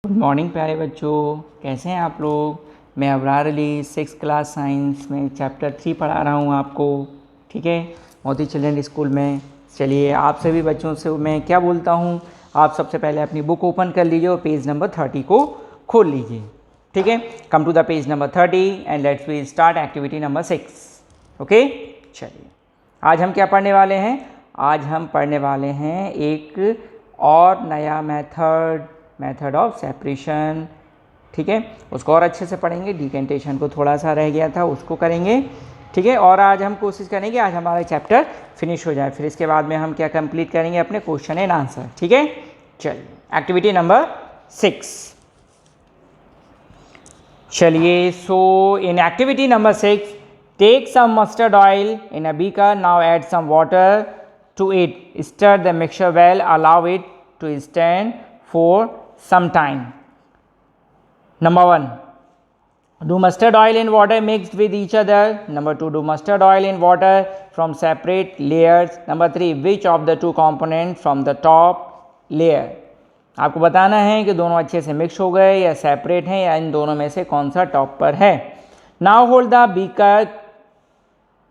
Good morning प्यारे बच्चों, कैसे हैं आप लोग। मैं Abrar Ali 6th class science में चैप्टर 3 पढ़ा रहा हूं आपको। ठीक है, मोदी चिल्ड्रन स्कूल में। चलिए, आप सभी बच्चों से मैं क्या बोलता हूं, आप सबसे पहले अपनी बुक ओपन कर लीजिए और पेज नंबर 30 को खोल लीजिए। ठीक है, come to the page number 30 and let's we start activity number 6। Okay, चलिए आज हम क्या पढ़ने वाले हैं। आज हम पढ़ने वाले हैं एक और नया मेथड ऑफ सेपरेशन। ठीक है, उसको और अच्छे से पढ़ेंगे। डिकेंटेशन को थोड़ा सा रह गया था, उसको करेंगे। ठीक है, और आज हम कोशिश करेंगे आज हमारा चैप्टर फिनिश हो जाए, फिर इसके बाद में हम क्या कंप्लीट करेंगे, अपने क्वेश्चन एंड आंसर। ठीक है, चलिए एक्टिविटी नंबर 6। चलिए, so in activity number 6 take some mustard oil in a beaker, now add some water to it, stir the mixture well, allow it to stand for some time. Number 1, do mustard oil and water mixed with each other. Number 2, do mustard oil and water from separate layers. Number 3, which of the two components from the top layer. आपको बताना है कि दोनों अच्छे से mix हो गए या सेपरेट हैं, या इन दोनों में से कौन सा टॉप पर है। Now hold the beaker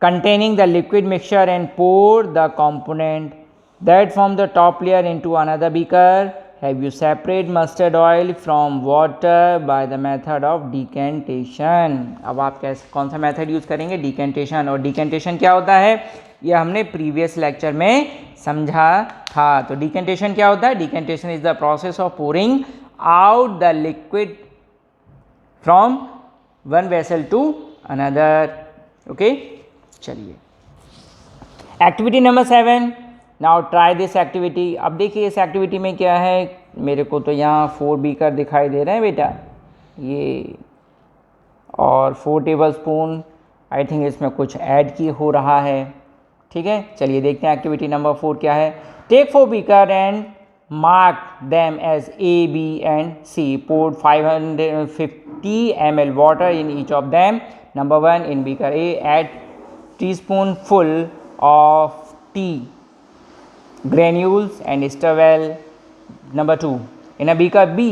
containing the liquid mixture and pour the component that form the top layer into another beaker. Have you separate mustard oil from water by the method of decantation. अब आप कैसे कौन सा method use करेंगे, decantation. और decantation क्या होता है, ये हमने प्रीवियस लेक्चर में समझा था। तो डिकेंटेशन क्या होता है, decantation is the process of pouring out the liquid from one vessel to another. Okay, चलिए activity number 7। Now try this activity. अब देखिए इस एक्टिविटी में क्या है, मेरे को तो यहाँ 4 बीकर दिखाई दे रहे हैं बेटा, ये और 4 टेबल स्पून। आई थिंक इसमें कुछ ऐड की हो रहा है। ठीक है, चलिए देखते हैं एक्टिविटी नंबर 4 क्या है। Take 4 beaker and mark them as A, B and C. Pour 550 ml water in each of them. Number 1, in beaker A, add teaspoonful of tea granules and stir well. Number 2, in a beaker B,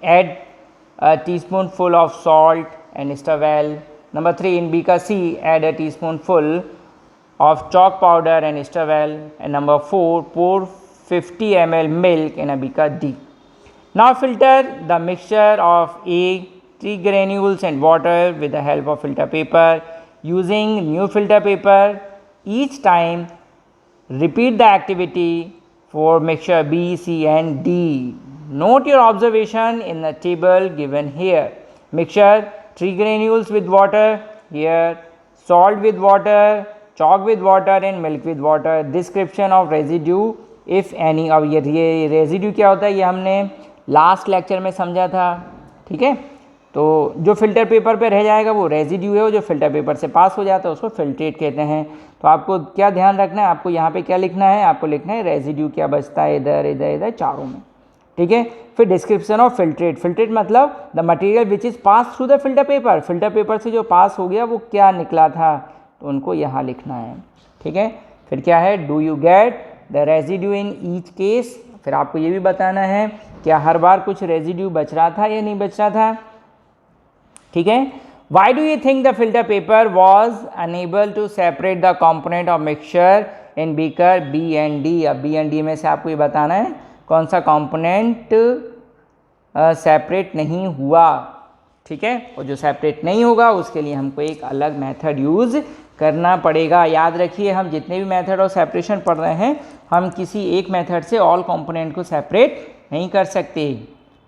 add a teaspoonful of salt and stir well. Number 3, in beaker C, add a teaspoonful of chalk powder and stir well. And number 4, pour 50 ml milk in a beaker D. Now filter the mixture of A, tea granules and water with the help of filter paper. Using new filter paper each time, repeat the activity for mixture B, C and D. Note your observation in the table given here. Mixture, tea granules with water here, salt with water, chalk with water and milk with water. Description of residue if any. अब ये residue क्या होता है, ये हमने last lecture में समझा था। ठीक है, तो जो फिल्टर पेपर पे रह जाएगा वो रेजिड्यू है, वो जो फिल्टर पेपर से पास हो जाता है उसको फिल्ट्रेट कहते हैं। तो आपको क्या ध्यान रखना है, आपको यहाँ पे क्या लिखना है, आपको लिखना है रेजिड्यू क्या बचता है इधर इधर इधर चारों में। ठीक है, फिर डिस्क्रिप्शन ऑफ फिल्ट्रेट। फिल्ट्रेट मतलब the material which is pass through the filter paper. Filter paper से जो पास हो गया वो क्या निकला था, तो उनको यहाँ लिखना है। ठीक है, फिर क्या है, do you get the residue in each case. फिर आपको ये भी बताना है क्या हर बार कुछ रेजिड्यू बच रहा था या नहीं बच रहा था। ठीक है, why do you think the filter paper was unable to separate the component of mixture in beaker B and D. अब बी एंड डी में से आपको ये बताना है कौन सा कॉम्पोनेंट सेपरेट नहीं हुआ। ठीक है, और जो सेपरेट नहीं होगा उसके लिए हमको एक अलग मेथड यूज करना पड़ेगा। याद रखिए, हम जितने भी मेथड ऑफ सेपरेशन पढ़ रहे हैं, हम किसी एक मेथड से ऑल कॉम्पोनेंट को सेपरेट नहीं कर सकते।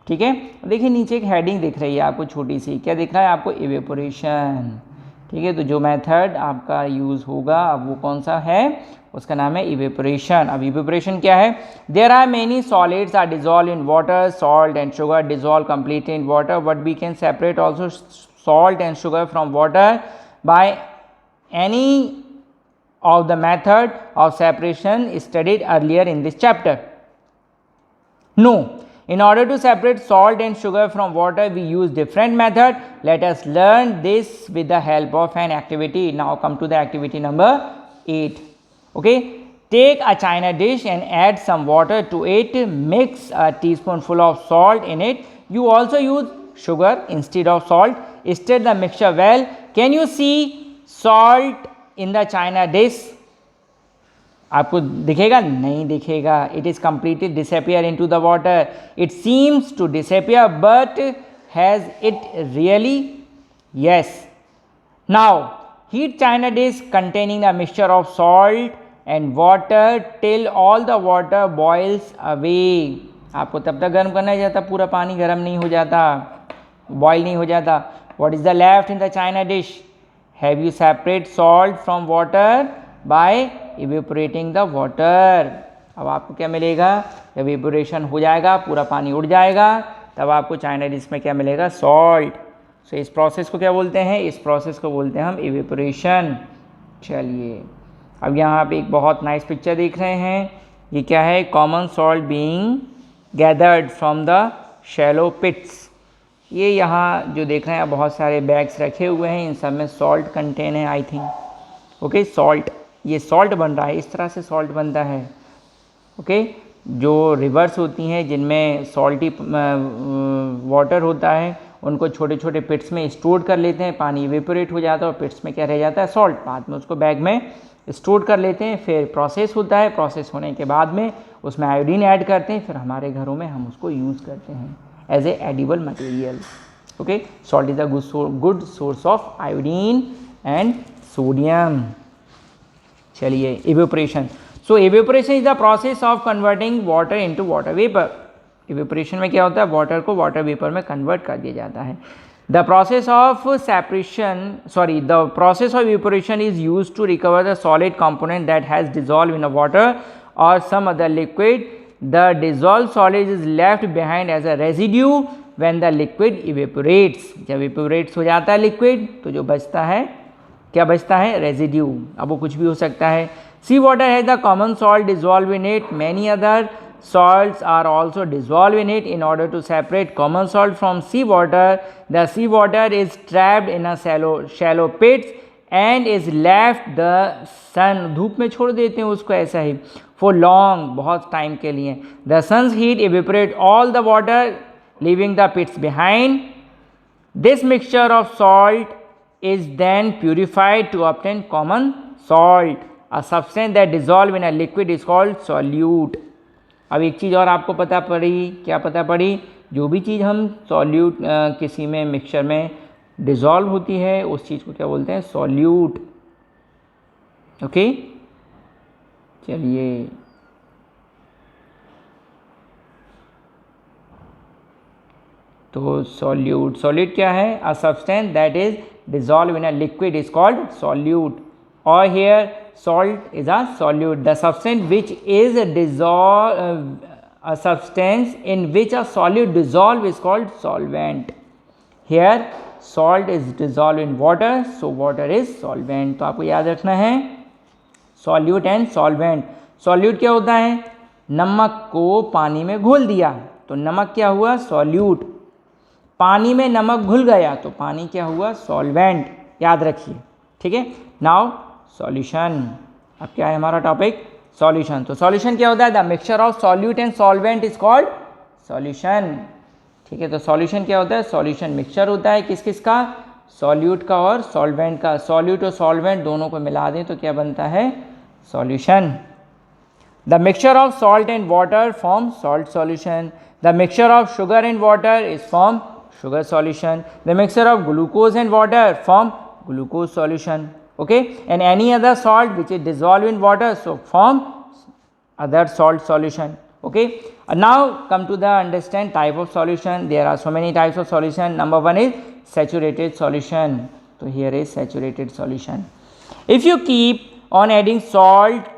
ठीक है, देखिए नीचे एक हेडिंग दिख रही है आपको छोटी सी, क्या दिख रहा है आपको, इवेपोरेशन। ठीक है, तो जो मेथड आपका यूज़ होगा अब वो कौन सा है, उसका नाम है इवेपोरेशन। अब इवेपोरेशन क्या है, there are many solids are dissolve in water, salt and sugar dissolve completely in water, but we can separate also salt and sugar from water by any of the method of separation studied earlier in this chapter. No, in order to separate salt and sugar from water we use different method. Let us learn this with the help of an activity. Now come to the activity number 8. Okay, Take a china dish and add some water to it. Mix a teaspoonful of salt in it. You also use sugar instead of salt. Stir the mixture well. Can you see salt in the china dish? आपको दिखेगा? नहीं दिखेगा. It is completely disappear into the water. It seems to disappear, but has it really? Yes. Now heat china dish containing the mixture of salt and water till all the water boils away. आपको तब तक गर्म करना ही जाता, पूरा पानी गर्म नहीं हो जाता, बॉयल नहीं हो जाता. What is the left in the china dish? Have you separate salt from water by evaporating the water? अब आपको क्या मिलेगा? जब evaporation हो जाएगा, पूरा पानी उड़ जाएगा, तब आपको चाइना डिश में क्या मिलेगा? सॉल्ट. सो इस प्रोसेस को क्या बोलते हैं? इस प्रोसेस को बोलते हैं हम इवेपोरेशन. चलिए, अब यहाँ पे एक बहुत नाइस पिक्चर देख रहे हैं. ये क्या है? Common salt being gathered from the shallow pits. ये यहाँ जो देख रहे हैं, बहुत सारे बैग्स रखे हुए हैं, इन सब में सॉल्ट कंटेन है, आई थिंक. ओके, सॉल्ट, ये सॉल्ट बन रहा है, इस तरह से सॉल्ट बनता है. ओके, जो रिवर्स होती हैं जिनमें सॉल्टी वाटर होता है, उनको छोटे छोटे पिट्स में स्टोर कर लेते हैं, पानी इवेपोरेट हो जाता है और पिट्स में क्या रह जाता है? सॉल्ट. बाद में उसको बैग में स्टोर कर लेते हैं. फिर प्रोसेस होता है, प्रोसेस होने के बाद में उसमें आयोडीन ऐड करते हैं. फिर हमारे घरों में हम उसको यूज़ करते हैं as a edible material. Okay, salt is a good source of iodine and sodium. चलिए, evaporation. So evaporation is the process of converting water into water vapour. Evaporation में क्या होता है? वाटर को वाटर वेपर में convert कर दिया जाता है. The process of evaporation is used to recover the solid component that has dissolved in a water or some other liquid. The dissolved solid is left behind as a residue when the liquid evaporates. जब evaporates हो जाता है liquid, तो जो बचता है, क्या बचता है? residue. अब वो कुछ भी हो सकता है. Sea water has the common salt dissolved in it. Many other salts are also dissolved in it. In order to separate common salt from sea water, the sea water is trapped in a shallow pits and is left the sun. धूप में छोड़ देते हैं उसको ऐसा ही for long, बहुत time के लिए. The sun's heat evaporate all the water, leaving the pits behind. This mixture of salt is then purified to obtain common salt. A substance that dissolve in a liquid is called solute. अब एक चीज़ और आपको पता पड़ी. क्या पता पड़ी? जो भी चीज़ हम सॉल्यूट किसी में मिक्सचर में डिज़ोल्व होती है, उस चीज़ को क्या बोलते हैं? सॉल्यूट. ओके, चलिए, तो सॉल्यूट क्या है? A substance that is dissolve in a liquid is called solute. और here salt is a solute. The substance which is a substance in which a solute dissolve is called solvent. Here salt is dissolved in water, so water is solvent. तो आपको याद रखना है solute and solvent. solute क्या होता है? नमक को पानी में घोल दिया तो नमक क्या हुआ? solute. पानी में नमक घुल गया तो पानी क्या हुआ? solvent. याद रखिए, ठीक है. Now solution. अब क्या है हमारा टॉपिक? सॉल्यूशन. तो सॉल्यूशन क्या होता है? The mixture of solute and solvent is called solution. ठीक है, तो सॉल्यूशन क्या होता है? सॉल्यूशन मिक्सचर होता है किस किस का? सॉल्यूट का और सॉल्वेंट का. सॉल्यूट और सॉल्वेंट दोनों को मिला दें तो क्या बनता है? Solution. The mixture of salt and water form salt solution. The mixture of sugar and water is form sugar solution. The mixture of glucose and water form glucose solution. Okay, and any other salt which is dissolved in water, so form other salt solution. Okay, now come to the understand type of solution. There are so many types of solution. Number one is saturated solution. So here is saturated solution. If you keep on adding salt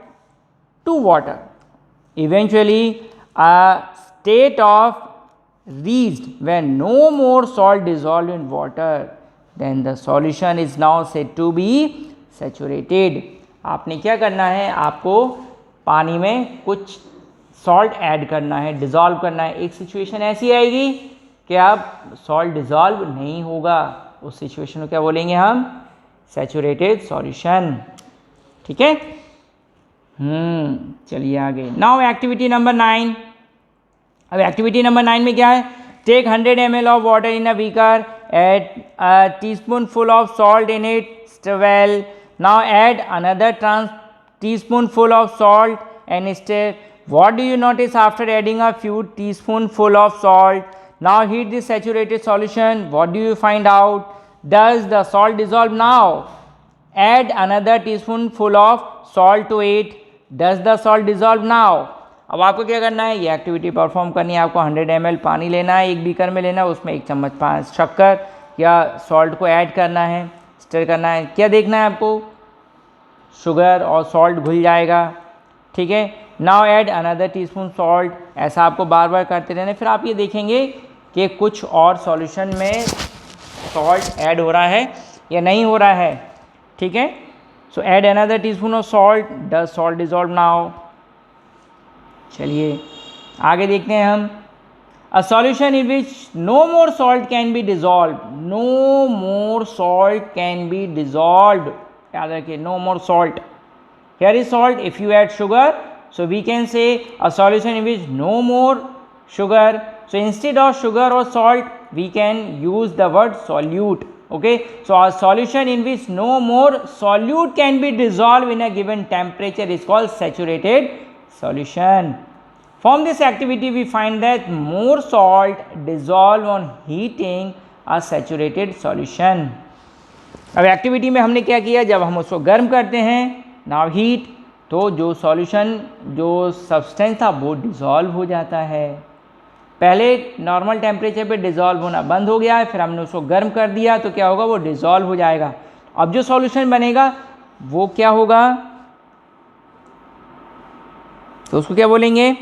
to water, eventually a state of reached when no more salt dissolved in water, then the solution is now said to be saturated. आपने क्या करना है? आपको पानी में कुछ salt add करना है, डिज़ोल्व करना है. एक सिचुएशन ऐसी आएगी कि आप सॉल्ट डिज़ोल्व नहीं होगा, उस सिचुएशन को क्या बोलेंगे हम? Saturated solution. ठीक है. चलिए आगे। Now activity number 9। अब एक्टिविटी नंबर 9 में क्या है? Take 100 ml of water in a beaker, add a teaspoonful of salt in it, stir well. Now add another teaspoonful of salt and stir. What do you notice after adding a few teaspoonful of salt? Now heat the saturated solution. What do you find out? Does the salt dissolve now? Add another teaspoonful of salt to it. Does the salt dissolve now? अब आपको क्या करना है? ये activity perform करनी है। आपको 100 ml पानी लेना है, एक बीकर में लेना है, उसमें 1 चम्मच शक्कर या सॉल्ट को ऐड करना है, स्टर करना है। क्या देखना है आपको? शुगर और सॉल्ट घुल जाएगा, ठीक है। Now add another teaspoon salt. ऐसा आपको बार बार करते रहना। फिर आप ये देखेंगे कि कुछ और सॉल्यूशन में सॉल्ट ऐड हो रहा है या नहीं हो रहा है, ठीक है। सो add another teaspoon of salt. Does salt dissolve now? चलिए आगे देखते हैं हम। A solution in which no more salt can be dissolved. No more salt can be dissolved. याद रखिए, no more salt. Here is salt. If you add sugar, so we can say a solution in which no more sugar. So instead of sugar or salt, we can use the word solute. Okay. So a solution in which no more solute can be dissolved in a given temperature is called saturated solution. From this activity we find that more salt dissolve on heating a saturated solution. अब activity में हमने क्या किया? जब हम उसको गर्म करते हैं, नाउ हीट, तो जो सॉल्यूशन, जो सब्सटेंस था वो डिज़ोल्व हो जाता है। पहले नॉर्मल टेम्परेचर पे डिज़ोल्व होना बंद हो गया है, फिर हमने उसको गर्म कर दिया तो क्या होगा? वो डिज़ोल्व हो जाएगा। अब जो सॉल्यूशन बनेगा वो क्या होगा? तो उसको क्या बोलेंगे?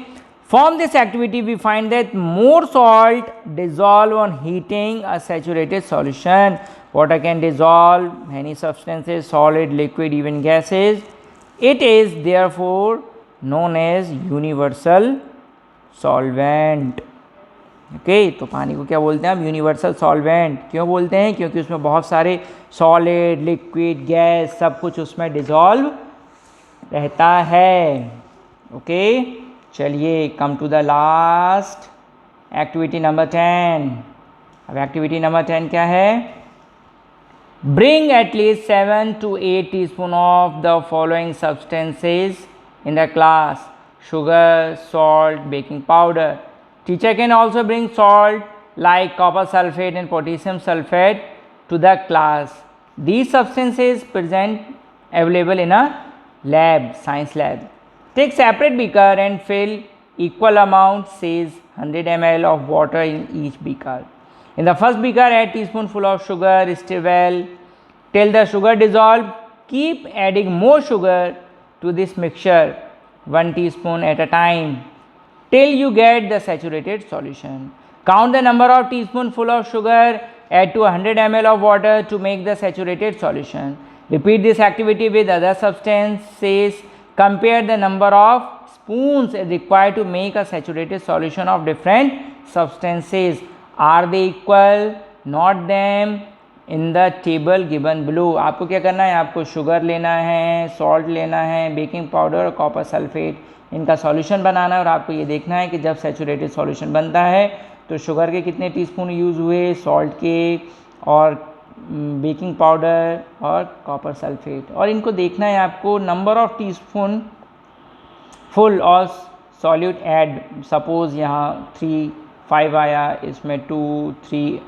From this activity we find that more salt dissolve on heating a saturated solution. Water can dissolve many substances, solid, liquid, even gases. It is therefore known as universal solvent. Okay, तो पानी को क्या बोलते हैं हम? Universal solvent. क्यों बोलते हैं? क्योंकि उसमें बहुत सारे सॉलिड, लिक्विड, गैस सब कुछ उसमें डिसॉल्व रहता है। ओके, चलिए come to the last activity number 10। अब एक्टिविटी नंबर 10 क्या है? Bring at least 7 to 8 teaspoon of the following substances in the class: sugar, salt, baking powder. Teacher can also bring salt like copper sulfate and potassium sulfate to the class. These substances present available in a lab, science lab. Take separate beaker and fill equal amount, says 100 ml of water in each beaker. In the first beaker, add teaspoonful of sugar, stir well till the sugar dissolve. Keep adding more sugar to this mixture, 1 teaspoon at a time, till you get the saturated solution. Count the number of teaspoonful of sugar, add to 100 ml of water to make the saturated solution. Repeat this activity with other substances. Compare the number of spoons required to make a saturated solution of different substances. Are they equal? Note them in the table given below. आपको क्या करना है? आपको sugar लेना है, salt लेना है, baking powder और कॉपर सल्फेट, इनका सॉल्यूशन बनाना है। और आपको ये देखना है कि जब सैचुरेटेड सॉल्यूशन बनता है तो शुगर के कितने टीस्पून यूज़ हुए, सॉल्ट के, और बेकिंग पाउडर और कॉपर सल्फेट। और इनको देखना है आपको नंबर ऑफ टीस्पून फुल और सॉल्यूट ऐड। सपोज़ यहाँ 3, 5 आया, इसमें 2, 3,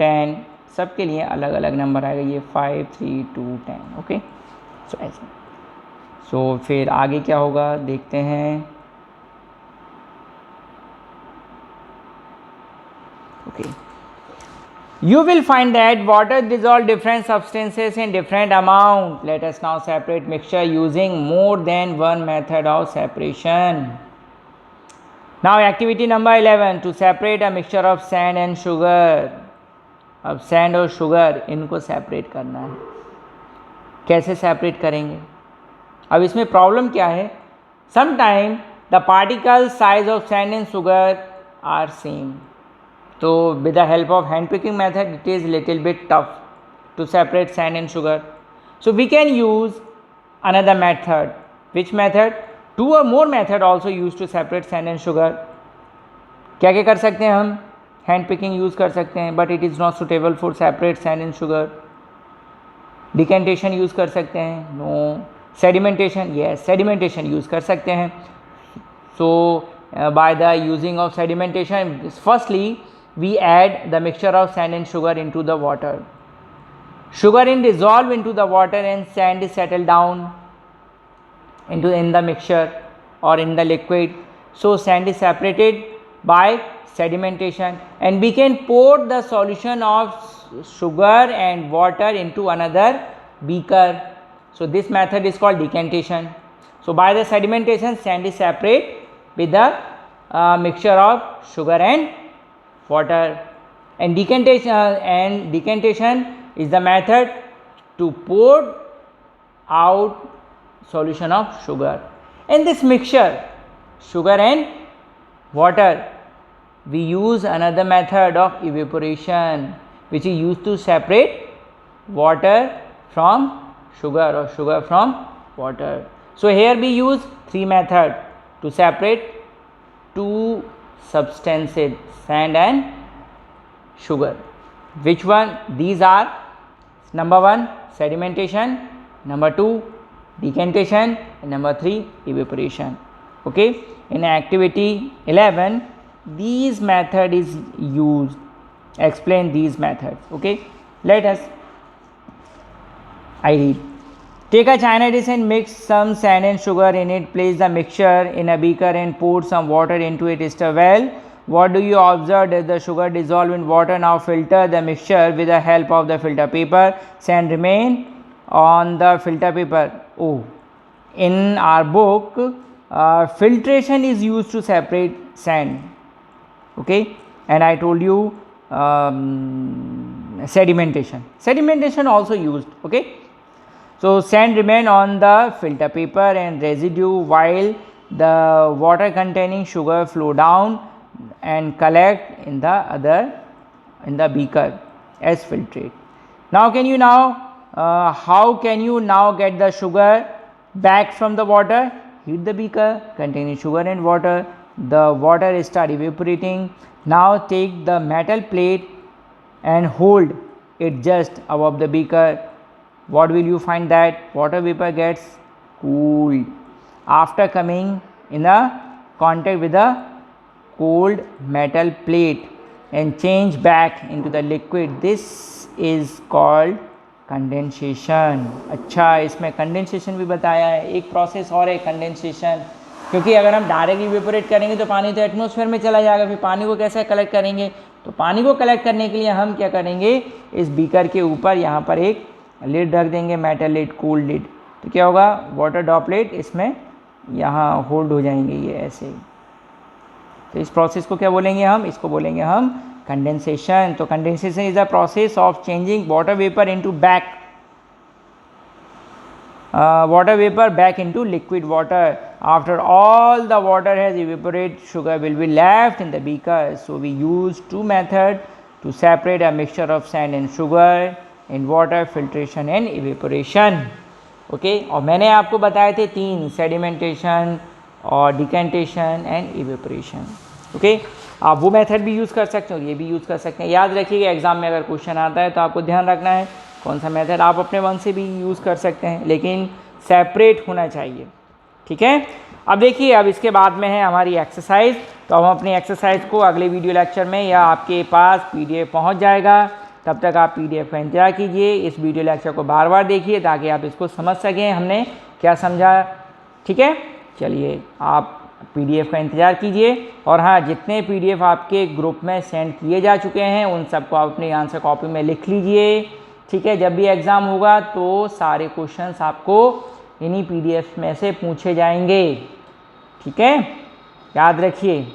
10, सबके लिए अलग अलग नंबर आएगा। ये 5, 3, 2, 10। ओके, सो ऐसे। सो फिर आगे क्या होगा देखते हैं। Okay, you will find that water dissolve different substances in different amount. Let us now separate mixture using more than one method of separation. Now activity number 11, to separate a mixture of sand and sugar. अब sand और sugar इनको separate करना है। कैसे separate करेंगे? अब इसमें problem क्या है? Sometimes the particle size of sand and sugar are same. So with the help of hand picking method, it is little bit tough to separate sand and sugar. So we can use another method. Which method? 2 or more method also used to separate sand and sugar. क्या क्या कर सकते हैं हम? Hand picking use कर सकते हैं, but it is not suitable for separate sand and sugar. Decantation use कर सकते हैं, no. Sedimentation, yes, sedimentation use कर सकते हैं. So by the using of sedimentation, firstly we add the mixture of sand and sugar into the water. Sugar is dissolved into the water and sand is settled down in the mixture or in the liquid. So sand is separated by sedimentation, and we can pour the solution of sugar and water into another beaker. So this method is called decantation. So by the sedimentation, sand is separate with the mixture of sugar and water, and decantation is the method to pour out solution of sugar. In this mixture, sugar and water, we use another method of evaporation, which is used to separate water from sugar or sugar from water. So here we use 3 methods to separate 2 substances, sand and sugar. Which one? These are number 1 sedimentation, number 2 decantation, and number 3 evaporation. Okay, in activity 11 these method is used. Explain these methods. Okay, let us, I read. Take a china dish and mix some sand and sugar in it. Place the mixture in a beaker and pour some water into it. Stir well. What do you observe? As the sugar dissolve in water, now filter the mixture with the help of the filter paper. Sand remain on the filter paper. Oh, in our book, filtration is used to separate sand. Okay, and I told you sedimentation. Sedimentation also used. Okay, so sand remain on the filter paper and residue while the water containing sugar flow down and collect in the beaker as filtrate. Now how can you now get the sugar back from the water? Heat the beaker containing sugar and water. The water start evaporating. Now take the metal plate and hold it just above the beaker. What will you find? That water vapor gets cooled after coming in a contact with the cold metal plate and change back into the liquid. This is called condensation. अच्छा, इसमें condensation भी बताया है. एक process और है condensation, क्योंकि अगर हम डायरेक्ट इवेपोरेट करेंगे तो पानी तो एटमॉस्फेयर में चला जाएगा. फिर पानी को कैसे कलेक्ट करेंगे? तो पानी को कलेक्ट करने के लिए हम क्या करेंगे, इस बीकर के ऊपर यहाँ पर एक लिड रख देंगे, मेटल लिड, कोल्ड लिड. तो क्या होगा, वाटर ड्रॉपलेट इसमें यहाँ होल्ड हो जाएंगे ये ऐसे. तो इस प्रोसेस को क्या बोलेंगे हम? इसको बोलेंगे हम कंडेंसेशन. तो condensation is the process of changing water vapour into water vapor back into liquid water. After all the water has evaporated, sugar will be left in the beaker. So we use 2 methods to separate a mixture of sand and sugar in water: filtration and evaporation. Okay, और मैंने आपको बताए थे 3, sedimentation और decantation and evaporation. Okay, आप वो method भी use कर सकते हो, ये भी यूज़ कर सकते हैं. याद रखिएगा, एग्जाम में अगर क्वेश्चन आता है तो आपको ध्यान रखना है कौन सा मेथड. आप अपने मन से भी यूज़ कर सकते हैं, लेकिन सेपरेट होना चाहिए. ठीक है, अब देखिए, अब इसके बाद में है हमारी एक्सरसाइज. तो हम अपनी एक्सरसाइज को अगले वीडियो लेक्चर में या आपके पास PDF पहुंच जाएगा. तब तक आप PDF का इंतजार कीजिए. इस वीडियो लेक्चर को बार बार देखिए ताकि आप इसको समझ सकें हमने क्या समझा. ठीक है, चलिए आप PDF का इंतज़ार कीजिए. और हाँ, जितने PDF आपके ग्रुप में सेंड किए जा चुके हैं उन सबको आप अपनी आंसर कॉपी में लिख लीजिए. ठीक है, जब भी एग्ज़ाम होगा तो सारे क्वेश्चंस आपको इन्हीं PDF में से पूछे जाएंगे. ठीक है, याद रखिए.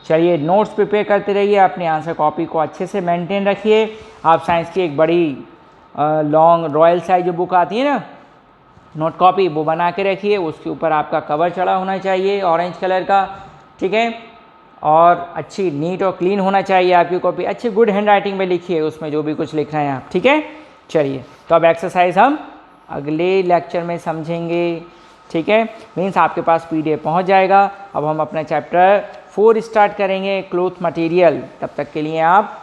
चलिए, नोट्स प्रिपेयर करते रहिए, अपनी आंसर कॉपी को अच्छे से मेंटेन रखिए. आप साइंस की एक बड़ी लॉन्ग रॉयल साइज जो बुक आती है ना, नोट कॉपी, वो बना के रखिए. उसके ऊपर आपका कवर चढ़ा होना चाहिए ऑरेंज कलर का. ठीक है, और अच्छी नीट और क्लीन होना चाहिए आपकी कॉपी. अच्छी गुड हैंड राइटिंग में लिखिए उसमें जो भी कुछ लिख रहे हैं आप. ठीक है, चलिए, तो अब एक्सरसाइज हम अगले लेक्चर में समझेंगे। ठीक है, मीन्स आपके पास PDF पहुंच जाएगा। अब हम अपना चैप्टर 4 स्टार्ट करेंगे, क्लोथ मटेरियल। तब तक के लिए आप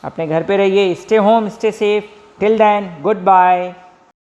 अपने घर पे रहिए। Stay home, stay safe. Till then, good bye.